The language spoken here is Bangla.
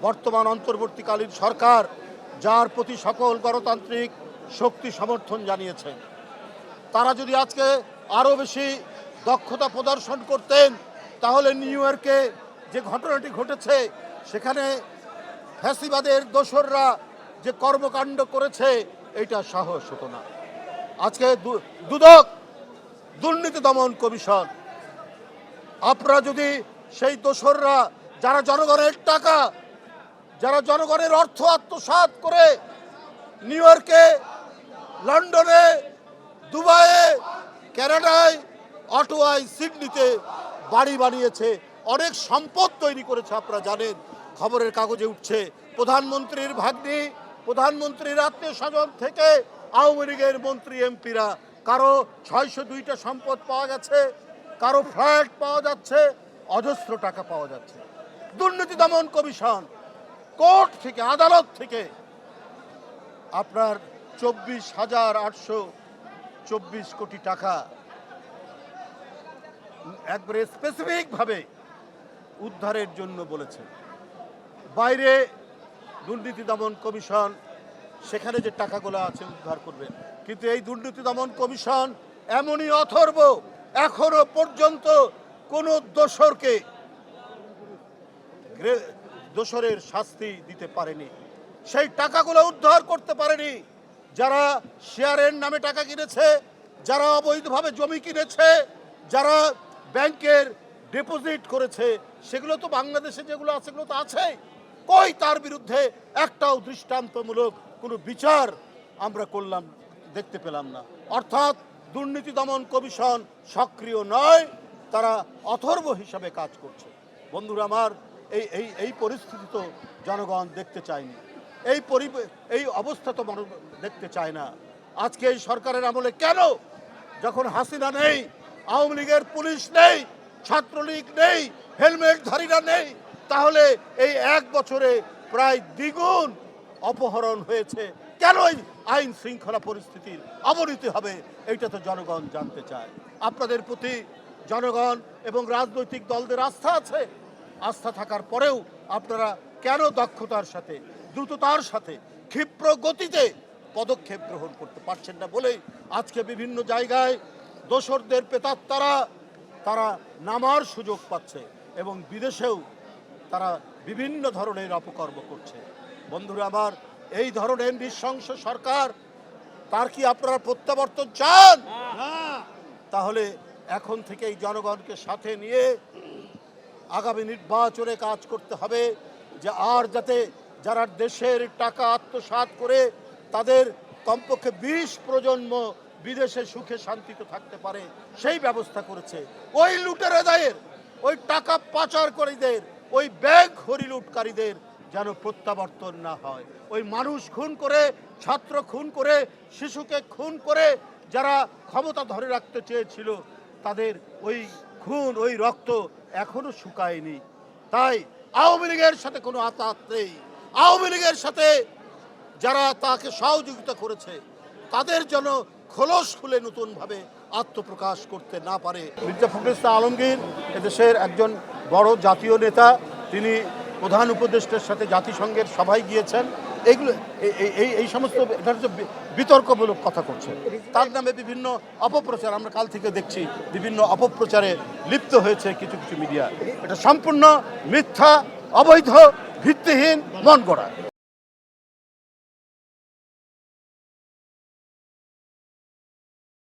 বর্তমান অন্তর্বর্তীকালীন সরকার, যার প্রতি সকল গণতান্ত্রিক শক্তি সমর্থন জানিয়েছে, তারা যদি আজকে আরও বেশি দক্ষতা প্রদর্শন করতেন, তাহলে নিউ ইয়র্কে যে ঘটনাটি ঘটেছে সেখানে ফ্যাসিবাদের দোসররা যে কর্মকাণ্ড করেছে এটা সাহস হতো না। আজকে দুদক, দুর্নীতি দমন কমিশন, আপনারা যদি সেই দোসররা যারা জনগণের টাকা, যারা জনগণের অর্থ আত্মসাৎ করে নিউ ইয়র্কে, লন্ডনে, দুবাইয়ে, কানাডায়, অটোয়ায়, সিডনিতে বাড়ি বানিয়েছে, অনেক সম্পদ তৈরি করেছে, আপনারা জানেন, খবরের কাগজে উঠছে। প্রধানমন্ত্রীর ভাগ্নি, প্রধানমন্ত্রীর আত্মীয় স্বজন থেকে আওয়ামী লীগের মন্ত্রী এমপিরা, কারো 602টা সম্পদ পাওয়া গেছে, কারো ফ্ল্যাট পাওয়া যাচ্ছে, অজস্র টাকা পাওয়া যাচ্ছে। দুর্নীতি দমন কমিশন কোর্ট থেকে, আদালত থেকে আপনার 24,824 কোটি টাকা একবারে স্পেসিফিকভাবে উদ্ধারের জন্য বলেছে। বাইরে দুর্নীতি দমন কমিশন সেখানে যে টাকাগুলো আছে উদ্ধার করবেন, কিন্তু এই দুর্নীতি দমন কমিশন এমনই অথর্ব, এখনো পর্যন্ত কোনো দোষরের শাস্তি দিতে পারেনি, সেই টাকাগুলো উদ্ধার করতে পারেনি। যারা শেয়ারের নামে টাকা কিনেছে, যারা অবৈধভাবে জমি কিনেছে, যারা ব্যাংকের ডিপোজিট করেছে, সেগুলো তো বাংলাদেশে যেগুলো আছে সেগুলো তো আছেই, কই তার বিরুদ্ধে একটাও দৃষ্টান্তমূলক কোনো বিচার আমরা দেখতে পেলাম না। অর্থাৎ দুর্নীতি দমন কমিশন সক্রিয় নয়, তারা অথর্ব হিসাবে কাজ করছে। বন্ধুরা আমার, এই পরিস্থিতি তো জনগণ দেখতে চায়নি, এই অবস্থা তো মানুষ দেখতে চায় না। আজকে এই সরকারের আমলে কেন, যখন হাসিনা নেই, আওয়ামী লীগের পুলিশ নেই, ছাত্রলীগ নেই, হেলমেটধারীরা নেই, তাহলে এই এক বছরে প্রায় দ্বিগুণ অপহরণ হয়েছে, কেন এই আইন শৃঙ্খলা পরিস্থিতির অবনতি হবে, এইটা তো জনগণ জানতে চায়। আপনাদের প্রতি জনগণ এবং রাজনৈতিক দলদের আস্থা আছে, আস্থা থাকার পরেও আপনারা কেন দক্ষতার সাথে, দ্রুততার সাথে, ক্ষিপ্র গতিতে পদক্ষেপ গ্রহণ করতে পারছেন না বলেই আজকে বিভিন্ন জায়গায় দোসরদের প্রেতাত্মারা তারা নামার সুযোগ পাচ্ছে এবং বিদেশেও তারা বিভিন্ন ধরনের অপকর্ম করছে। বন্ধুরা আমার, এই ধরনের নৃশংস সরকার, তার কি আপনারা প্রত্যাবর্তন চান? তাহলে এখন থেকেই জনগণকে সাথে নিয়ে আগামী নির্বাচনে কাজ করতে হবে, যে আর যাতে যারা দেশের টাকা আত্মসাৎ করে তাদের কমপক্ষে 20 প্রজন্ম বিদেশে সুখে শান্তিতে থাকতে পারে সেই ব্যবস্থা করেছে। ওই লুটেরাদের, ওই টাকা পাচারকারীদের, ওই ব্যাংক হরিলুটকারীদের যেন প্রত্যাবর্তন না হয়। ওই মানুষ খুন করে, ছাত্র খুন করে, শিশুকে খুন করে যারা ক্ষমতা ধরে রাখতে চেয়েছিল, তাদের ওই খুন, ওই রক্ত এখনো শুকায়নি। তাই আওয়ামী লীগের সাথে কোনো আতাত নেই। আওয়ামী লীগের সাথে যারা তাকে সহযোগিতা করেছে তাদের জন্য খোলস খুলে নতুনভাবে আত্মপ্রকাশ করতে না পারে। মির্জা ফখরুল ইসলাম আলমগীর এদেশের একজন বড় জাতীয় নেতা, তিনি প্রধান উপদেষ্টার সাথে জাতিসংঘের সভায় গিয়েছেন। এইগুলো এই সমস্ত এটা হচ্ছে বিতর্কমূলক কথা করছে, তার নামে বিভিন্ন অপপ্রচার আমরা কাল থেকে দেখছি, বিভিন্ন অপপ্রচারে লিপ্ত হয়েছে কিছু কিছু মিডিয়া। এটা সম্পূর্ণ মিথ্যা, অবৈধ, ভিত্তিহীন, মন গড়া।